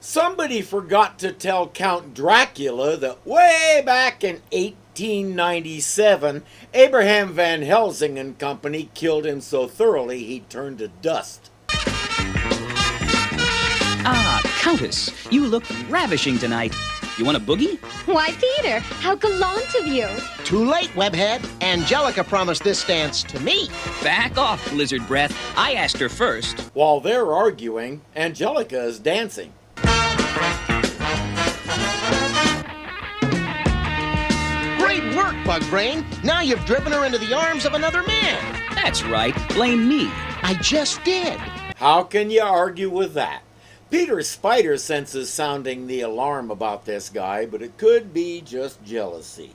Somebody forgot to tell Count Dracula that way back in 1897, Abraham Van Helsing and company killed him so thoroughly he turned to dust. Ah, Countess, you look ravishing tonight. You want a boogie? Why, Peter, how gallant of you. Too late, webhead. Angelica promised this dance to me. Back off, Blizzard Breath. I asked her first. While they're arguing, Angelica is dancing. Great work, Bugbrain. Now you've driven her into the arms of another man. That's right. Blame me. I just did. How can you argue with that? Peter's spider sense is sounding the alarm about this guy, but it could be just jealousy.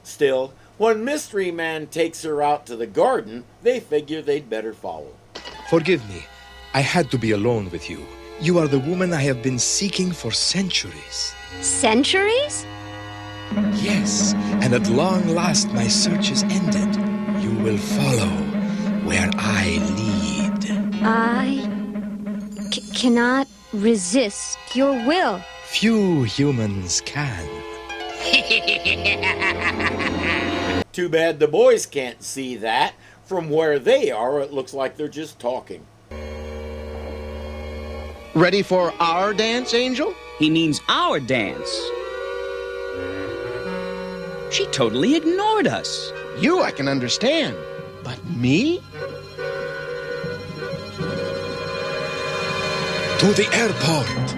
Still, when Mystery Man takes her out to the garden, they figure they'd better follow. Forgive me. I had to be alone with you. You are the woman I have been seeking for centuries. Centuries? Yes, and at long last my search is ended. You will follow where I lead. I cannot resist your will. Few humans can. Too bad the boys can't see that. From where they are, it looks like they're just talking. Ready for our dance, Angel? He means our dance. She totally ignored us. You I can understand. But me? To the airport.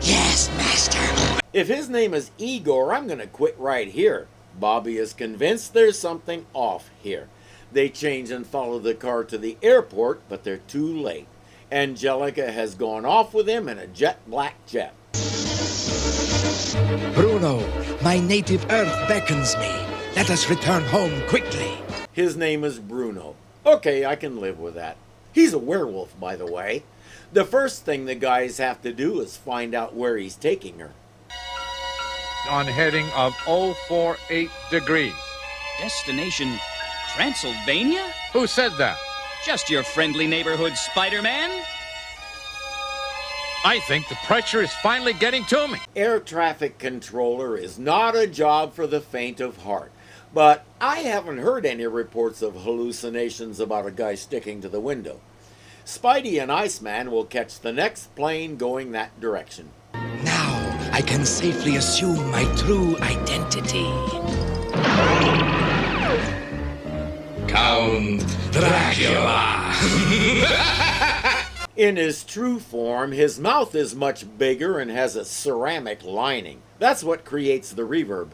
Yes, Master. If his name is Igor, I'm going to quit right here. Bobby is convinced there's something off here. They change and follow the car to the airport, but they're too late. Angelica has gone off with him in a jet black jet. Bruno, my native Earth beckons me. Let us return home quickly. His name is Bruno. Okay, I can live with that. He's a werewolf, by the way. The first thing the guys have to do is find out where he's taking her. On heading of 048 degrees. Destination Transylvania? Who said that? Just your friendly neighborhood Spider-Man? I think the pressure is finally getting to me. Air traffic controller is not a job for the faint of heart. But I haven't heard any reports of hallucinations about a guy sticking to the window. Spidey and Iceman will catch the next plane going that direction. Now I can safely assume my true identity. Count Dracula. In his true form, his mouth is much bigger and has a ceramic lining. That's what creates the reverb.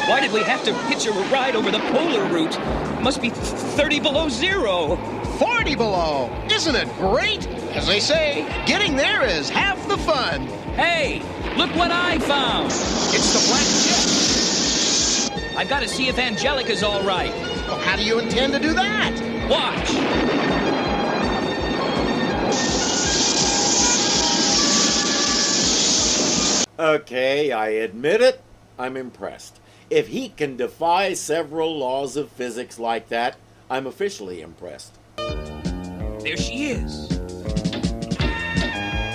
Why did we have to hitch a ride over the polar route? Must be 30 below zero. 40 below. Isn't it great? As they say, getting there is half the fun. Hey, look what I found. It's the black jet. I've got to see if Angelica's all right. Well, how do you intend to do that? Watch. Okay, I admit it, I'm impressed. If he can defy several laws of physics like that, I'm officially impressed. There she is.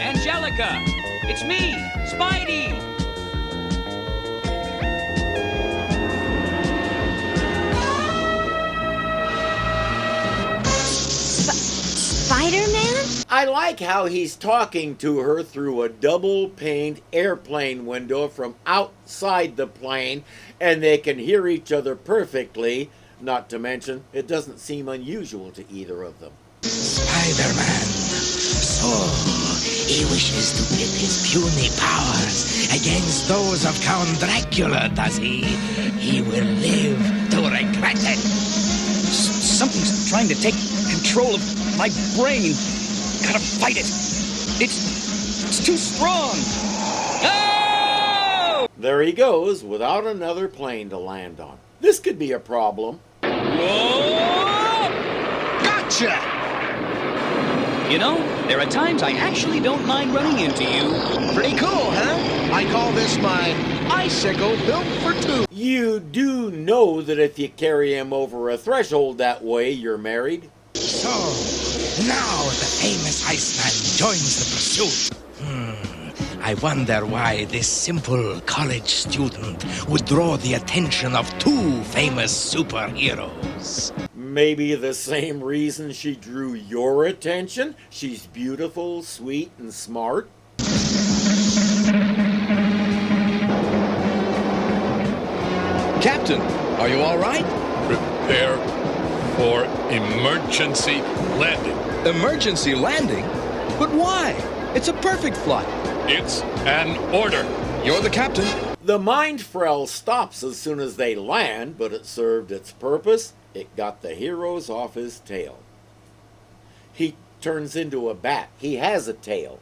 Angelica! It's me, Spidey! Spider-Man? I like how he's talking to her through a double-paned airplane window from outside the plane, and they can hear each other perfectly. Not to mention, it doesn't seem unusual to either of them. Spider-Man. So, he wishes to pit his puny powers against those of Count Dracula, does he? He will live to regret it. Something's trying to take control of my brain. Gotta fight it. It's too strong. Oh! There he goes, without another plane to land on. This could be a problem. Whoa! Gotcha! You know, there are times I actually don't mind running into you. Pretty cool, huh? I call this my icicle built for two. You do know that if you carry him over a threshold that way, you're married? So, now the famous Iceman joins the pursuit. I wonder why this simple college student would draw the attention of two famous superheroes. Maybe the same reason she drew your attention? She's beautiful, sweet, and smart. Captain, are you all right? Prepare for emergency landing. Emergency landing? But why? It's a perfect flight. It's an order. You're the captain. The Mind Frel stops as soon as they land, but it served its purpose. It got the heroes off his tail. He turns into a bat. He has a tail.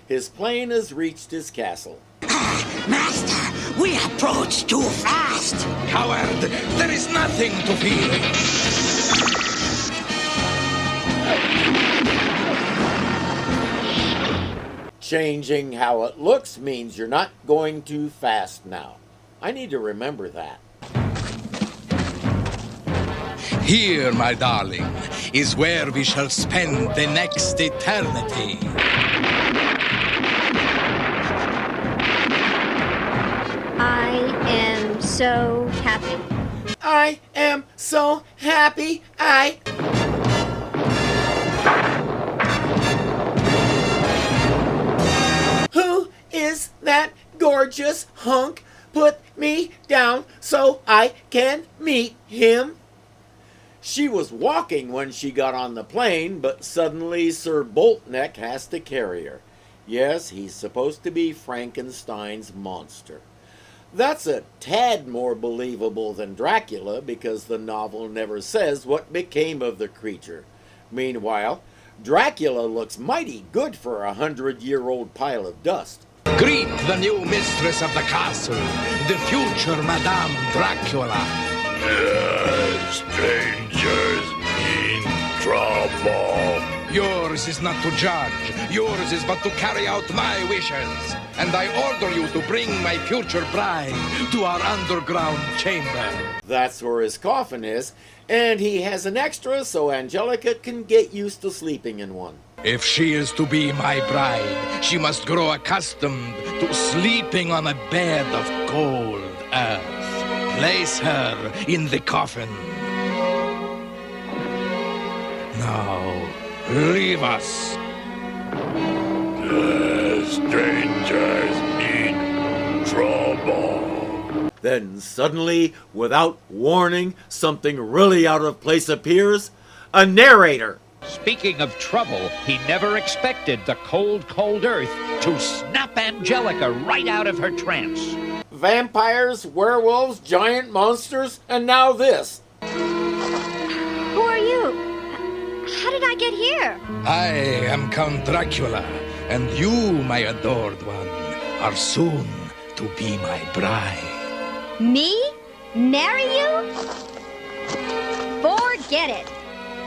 His plane has reached his castle. Master, we approach too fast. Coward, there is nothing to fear. Changing how it looks means you're not going too fast now. I need to remember that. Here, my darling, is where we shall spend the next eternity. I am so happy. I am so happy. Who is that gorgeous hunk? Put me down so I can meet him. She was walking when she got on the plane, but suddenly Sir Boltneck has to carry her. Yes, he's supposed to be Frankenstein's monster. That's a tad more believable than Dracula because the novel never says what became of the creature. Meanwhile, Dracula looks mighty good for a 100-year-old pile of dust. Greet the new mistress of the castle, the future Madame Dracula. Strangers in trouble. Yours is not to judge. Yours is but to carry out my wishes. And I order you to bring my future bride to our underground chamber. That's where his coffin is, and he has an extra so Angelica can get used to sleeping in one. If she is to be my bride, she must grow accustomed to sleeping on a bed of cold earth. Place her in the coffin. Now, leave us. Strangers in trouble. Then suddenly, without warning, something really out of place appears. A narrator. Speaking of trouble, he never expected the cold, cold earth to snap Angelica right out of her trance. Vampires, werewolves, giant monsters, and now this. Who are you? How did I get here? I am Count Dracula, and you, my adored one, are soon to be my bride. Me? Marry you? Forget it.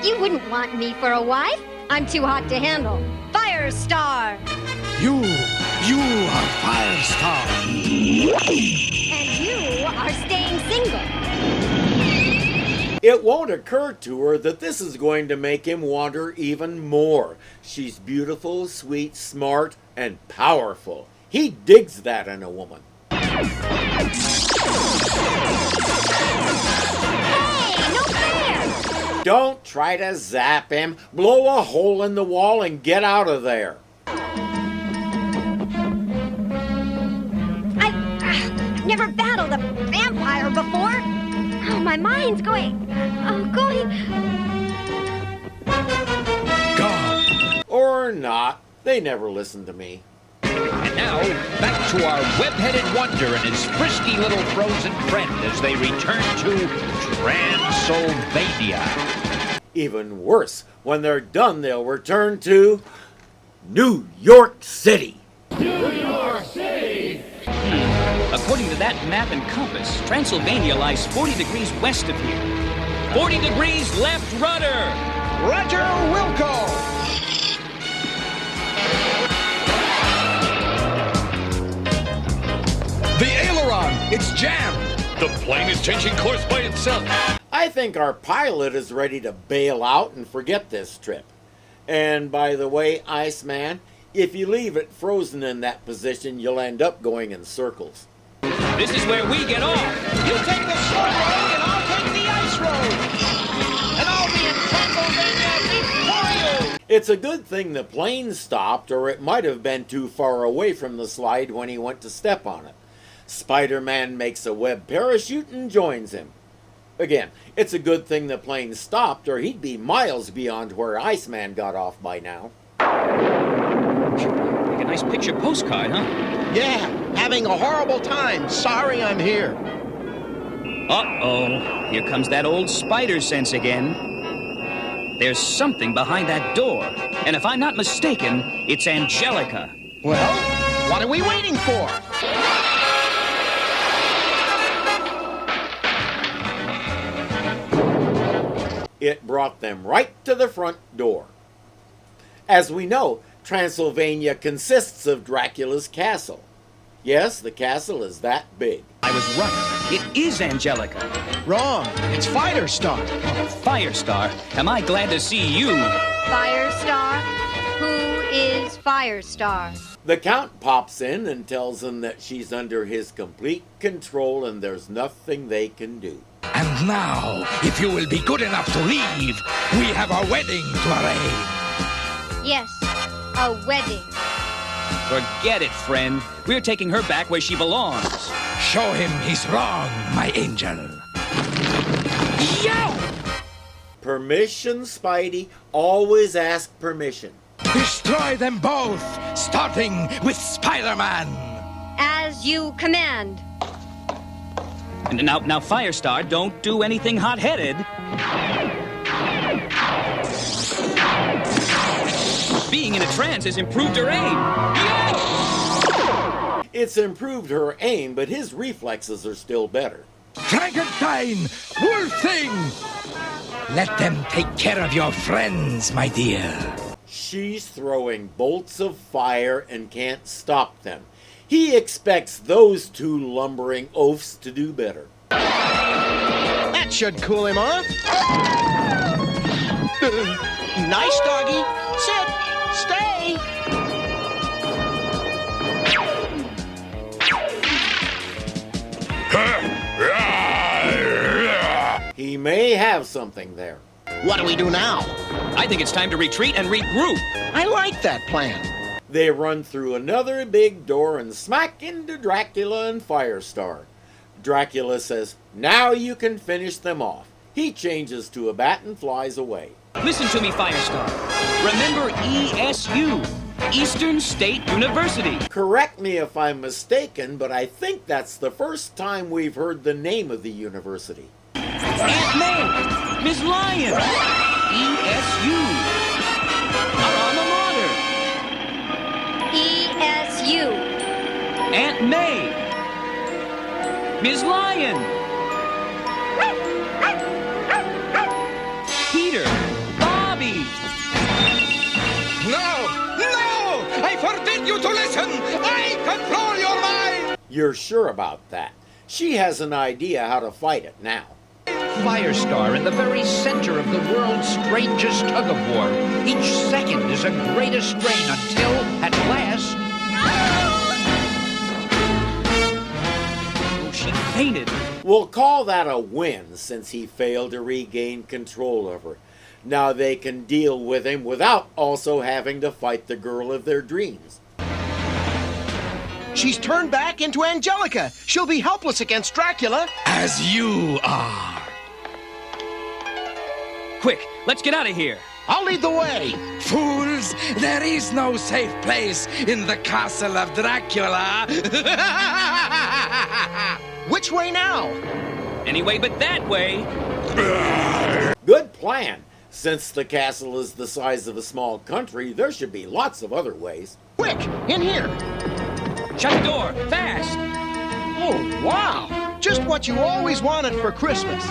You wouldn't want me for a wife. I'm too hot to handle. Firestar! You are Firestar. And you are staying single. It won't occur to her that this is going to make him want her even more. She's beautiful, sweet, smart, and powerful. He digs that in a woman. Hey, no fair! Don't try to zap him. Blow a hole in the wall and get out of there. I've never battled a vampire before. Oh, my mind's going. Gone. Or not. They never listen to me. And now, back to our web-headed wonder and his frisky little frozen friend as they return to Transylvania. Even worse, when they're done, they'll return to New York City. According to that map and compass, Transylvania lies 40 degrees west of here. 40 degrees left rudder! Roger Wilco! The aileron, it's jammed. The plane is changing course by itself. I think our pilot is ready to bail out and forget this trip. And by the way, Iceman, if you leave it frozen in that position, you'll end up going in circles. This is where we get off. You take the short road and I'll take the ice road. And I'll be in Transylvania before you. It's a good thing the plane stopped, or it might have been too far away from the slide when he went to step on it. Spider-Man makes a web parachute and joins him. Again, it's a good thing the plane stopped, or he'd be miles beyond where Iceman got off by now. Like a nice picture postcard, huh? Yeah, having a horrible time. Sorry I'm here. Uh-oh. Here comes that old spider sense again. There's something behind that door. And if I'm not mistaken, it's Angelica. Well, what are we waiting for? It brought them right to the front door. As we know, Transylvania consists of Dracula's castle. Yes, the castle is that big. I was right. It is Angelica. Wrong. It's Firestar. Firestar, am I glad to see you. Firestar? Who is Firestar? The Count pops in and tells them that she's under his complete control and there's nothing they can do. And now, if you will be good enough to leave, we have a wedding to arrange. Yes, a wedding. Forget it, friend. We're taking her back where she belongs. Show him he's wrong, my angel. Yow! Permission, Spidey. Always ask permission. Destroy them both, starting with Spider-Man. As you command. And now, Firestar, don't do anything hot-headed. Being in a trance has improved her aim. Yeah! It's improved her aim, but his reflexes are still better. Frankenstein! Wolf Thing! Let them take care of your friends, my dear. She's throwing bolts of fire and can't stop them. He expects those two lumbering oafs to do better. That should cool him off. Nice, doggy. Sit. Stay. He may have something there. What do we do now? I think it's time to retreat and regroup. I like that plan. They run through another big door and smack into Dracula and Firestar. Dracula says, "Now you can finish them off." He changes to a bat and flies away. Listen to me, Firestar. Remember ESU, Eastern State University. Correct me if I'm mistaken, but I think that's the first time we've heard the name of the university. Aunt May, Miss Lyon, ESU, our alma mater. ESU. Aunt May, Miss Lyon, Peter, Bobby. No! No! I forbid you to listen! I control your mind! You're sure about that? She has an idea how to fight it now. Firestar in the very center of the world's strangest tug-of-war. Each second is a greater strain until, at last... Oh, she fainted. We'll call that a win since he failed to regain control of her. Now they can deal with him without also having to fight the girl of their dreams. She's turned back into Angelica. She'll be helpless against Dracula. As you are. Quick, let's get out of here. I'll lead the way. Fools, there is no safe place in the castle of Dracula. Which way now? Anyway but that way. Good plan. Since the castle is the size of a small country, there should be lots of other ways. Quick, in here. Shut the door, fast. Oh, wow. Just what you always wanted for Christmas.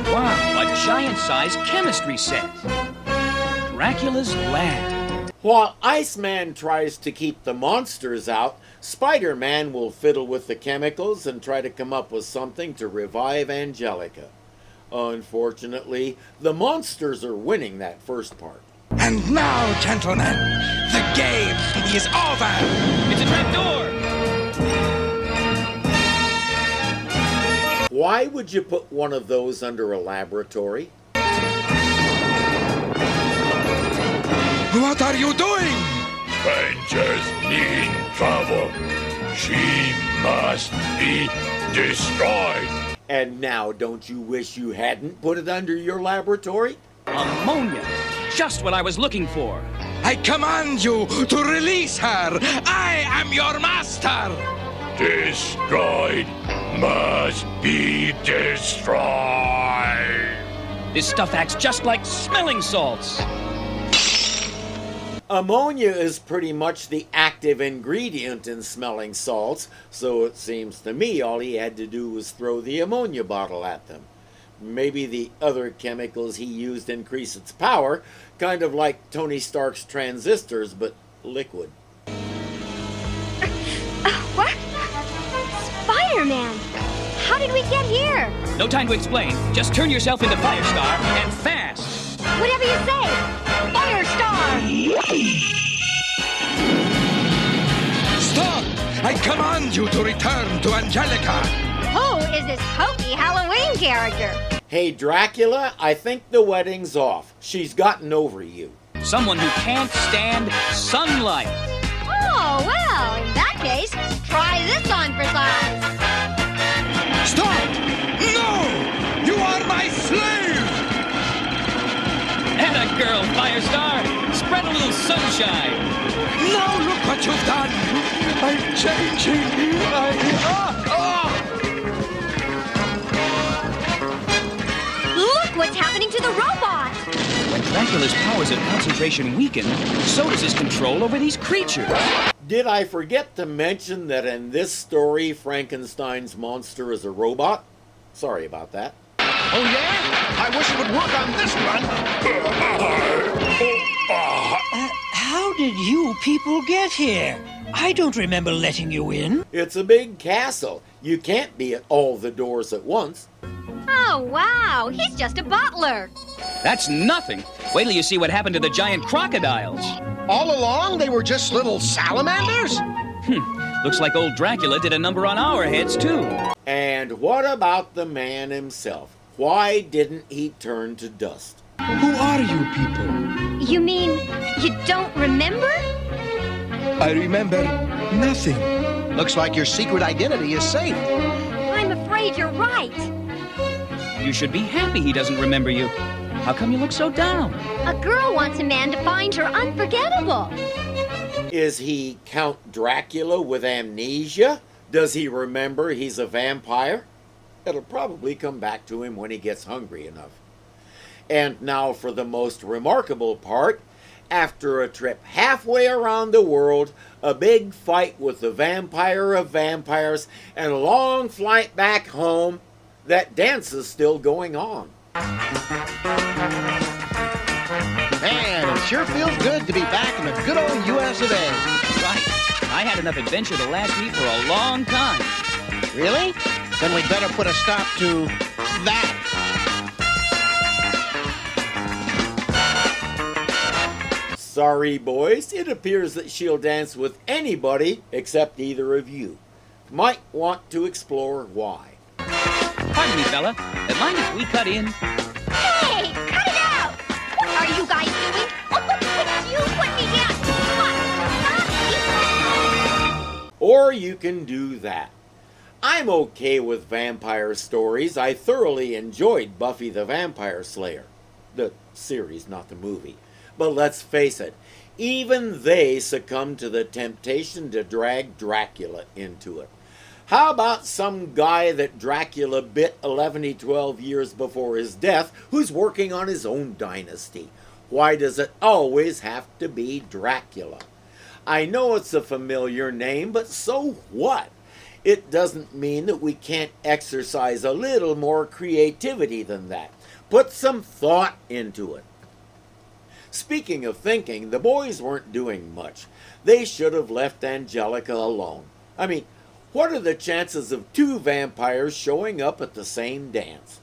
Wow, a giant-sized chemistry set. Dracula's lab. While Iceman tries to keep the monsters out, Spider-Man will fiddle with the chemicals and try to come up with something to revive Angelica. Unfortunately, the monsters are winning that first part. And now, gentlemen, the game is over! It's a trap door! Why would you put one of those under a laboratory? What are you doing? Rangers need trouble. She must be destroyed. And now, don't you wish you hadn't put it under your laboratory? Ammonia! Just what I was looking for. I command you to release her! I am your master! Destroyed must be destroyed. This stuff acts just like smelling salts. Ammonia is pretty much the active ingredient in smelling salts, so it seems to me all he had to do was throw the ammonia bottle at them. Maybe the other chemicals he used increase its power, kind of like Tony Stark's transistors, but liquid. What? Spider-Man! How did we get here? No time to explain. Just turn yourself into Firestar, and fast! Whatever you say! Firestar! Stop! I command you to return to Angelica! Who is this hokey Halloween character? Hey, Dracula, I think the wedding's off. She's gotten over you. Someone who can't stand sunlight. Oh, well, in that case, try this on for size. Stop! No! You are my slave! And a girl, Firestar! Spread a little sunshine! Now look what you've done! I'm changing! Look what's happening to the robot! When Dracula's powers of concentration weaken, so does his control over these creatures. Did I forget to mention that in this story, Frankenstein's monster is a robot? Sorry about that. Oh, yeah? I wish it would work on this one. How did you people get here? I don't remember letting you in. It's a big castle. You can't be at all the doors at once. Oh, wow, he's just a butler. That's nothing. Wait till you see what happened to the giant crocodiles. All along, they were just little salamanders? Looks like old Dracula did a number on our heads, too. And what about the man himself? Why didn't he turn to dust? Who are you people? You mean you don't remember? I remember nothing. Looks like your secret identity is safe. I'm afraid you're right. You should be happy he doesn't remember you. How come you look so down? A girl wants a man to find her unforgettable. Is he Count Dracula with amnesia? Does he remember he's a vampire? It'll probably come back to him when he gets hungry enough. And now for the most remarkable part. After a trip halfway around the world, a big fight with the vampire of vampires, and a long flight back home, that dance is still going on. Man, it sure feels good to be back in the good old US of A. Right. I had enough adventure to last me for a long time. Really? Then we'd better put a stop to that. Sorry, boys, it appears that she'll dance with anybody except either of you. Might want to explore why. Pardon me, fella. Mind if we cut in? Hey, cut it out! What are you guys doing? Would you put me down? Come on, stop me! Or you can do that. I'm okay with vampire stories. I thoroughly enjoyed Buffy the Vampire Slayer. The series, not the movie. But let's face it, even they succumbed to the temptation to drag Dracula into it. How about some guy that Dracula bit 12 years before his death, who's working on his own dynasty? Why does it always have to be Dracula? I know it's a familiar name, but so what? It doesn't mean that we can't exercise a little more creativity than that. Put some thought into it. Speaking of thinking, the boys weren't doing much. They should have left Angelica alone. I mean, what are the chances of two vampires showing up at the same dance?